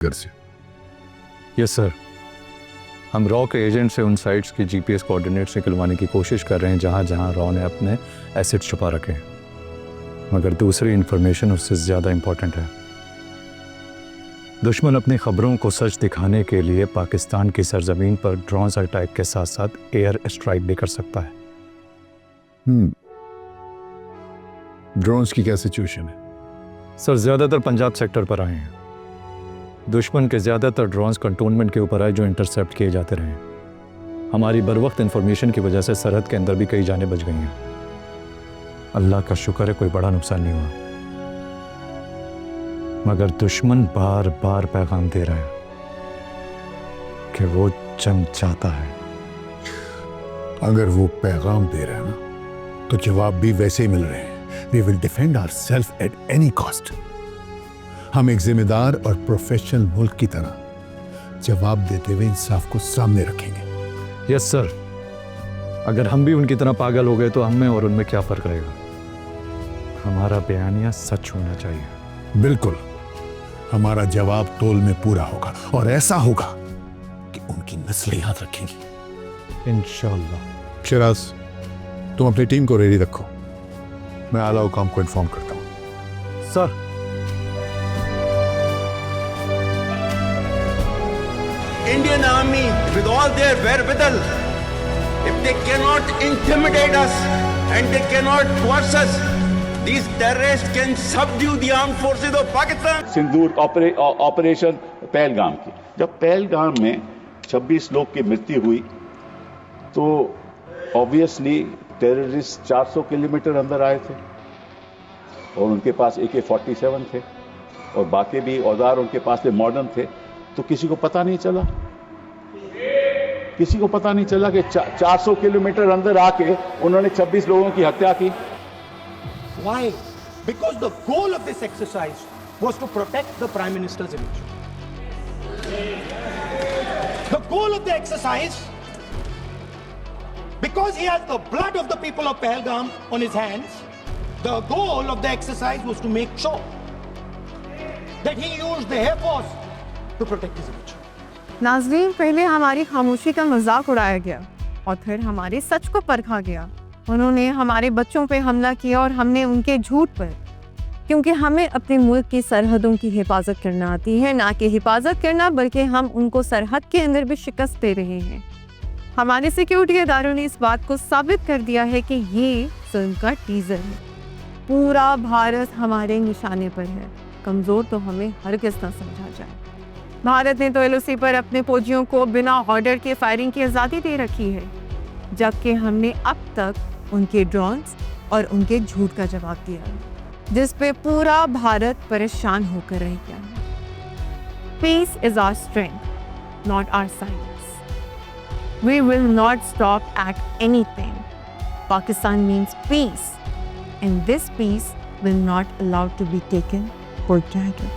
घर से। Yes sir, हम रॉ के एजेंट से उन साइट्स की जीपीएस कोऑर्डिनेट्स निकलवाने की कोशिश कर रहे हैं जहां जहां रॉ ने अपने एसेट्स छुपा रखे हैं, मगर दूसरी इंफॉर्मेशन उससे ज़्यादा इंपॉर्टेंट है। दुश्मन अपनी खबरों को सच दिखाने के लिए पाकिस्तान की सरजमीन पर ड्रोन अटैक के साथ साथ एयर स्ट्राइक भी कर सकता है। ड्रोन्स की क्या सिचुएशन है? सर, ज़्यादातर पंजाब सेक्टर पर आए हैं। दुश्मन के ज़्यादातर ड्रोन्स कंटोनमेंट के ऊपर आए जो इंटरसेप्ट किए जाते रहे हैं। हमारी बरवक्त इंफॉर्मेशन की वजह से सरहद के अंदर भी कई जानें बच गई हैं। अल्लाह का शुक्र है कोई बड़ा नुकसान नहीं हुआ, मगर दुश्मन बार बार पैगाम दे रहा है कि वो जंग चाहता है। अगर वो पैगाम दे रहे हैं ना, तो जवाब भी वैसे ही मिल रहे हैं। We will defend ourselves at any cost. हम एक जिम्मेदार और प्रोफेशनल मुल्क की तरह जवाब देते हुए इंसाफ को सामने रखेंगे। यस सर, अगर हम भी उनकी तरह पागल हो गए तो हम में और उनमें क्या फर्क रहेगा? हमारा बयानिया सच होना चाहिए। बिल्कुल, हमारा जवाब तोल में पूरा होगा और ऐसा होगा कि उनकी नस्लें याद रखेंगी इंशाअल्लाह। शिराज, तुम अपनी टीम को रेडी रखो, मैं आला हुकाम को इन्फॉर्म करता हूं। Sir, Indian Army, with all their wherewithal, if they cannot intimidate us and they cannot coerce us, these terrorists can subdue the armed forces of Pakistan. Sindoor operation Pahalgam की, जब पहलगाम में 26 लोग की मृत्यु हुई तो ऑब्वियसली टेररिस्ट 400 किलोमीटर अंदर आए थे और उनके पास AK-47 थे और बाकी भी औजार उनके पास में मॉडर्न थे, तो किसी को पता नहीं चला कि 400 किलोमीटर अंदर आके उन्होंने 26 लोगों की हत्या की। Why? Because the goal of this exercise was to protect the Prime Minister's image. The goal of the exercise, because he has the blood of the people of Pahalgam on his hands, the goal of the exercise was to make sure that he used the Air Force to protect his image. नाज़रीन, पहले हमारी खामोशी का मजाक उड़ाया गया और फिर हमारे सच को परखा गया। उन्होंने हमारे बच्चों पे हमला किया और हमने उनके झूठ पर, क्योंकि हमें अपने मुल्क की सरहदों की हिफाजत करना आती है, ना कि हिफाजत करना, बल्कि हम उनको सरहद के अंदर भी शिकस्त दे रहे हैं। हमारे सिक्योरिटी इदारों ने इस बात को साबित कर दिया है कि ये फिल्म का टीजर है। पूरा भारत हमारे निशाने पर है, कमज़ोर तो हमें हरगिज़ ना समझा जाए। भारत ने तो LOC पर अपने फौजियों को बिना ऑर्डर के फायरिंग की आज़ादी दे रखी है, जबकि हमने अब तक उनके ड्रोन्स और उनके झूठ का जवाब दिया है, जिस पे पूरा भारत परेशान होकर रह गया है। Peace is our strength, not our silence. We will not stop at anything. Pakistan means peace, and this peace will not allow to be taken for granted.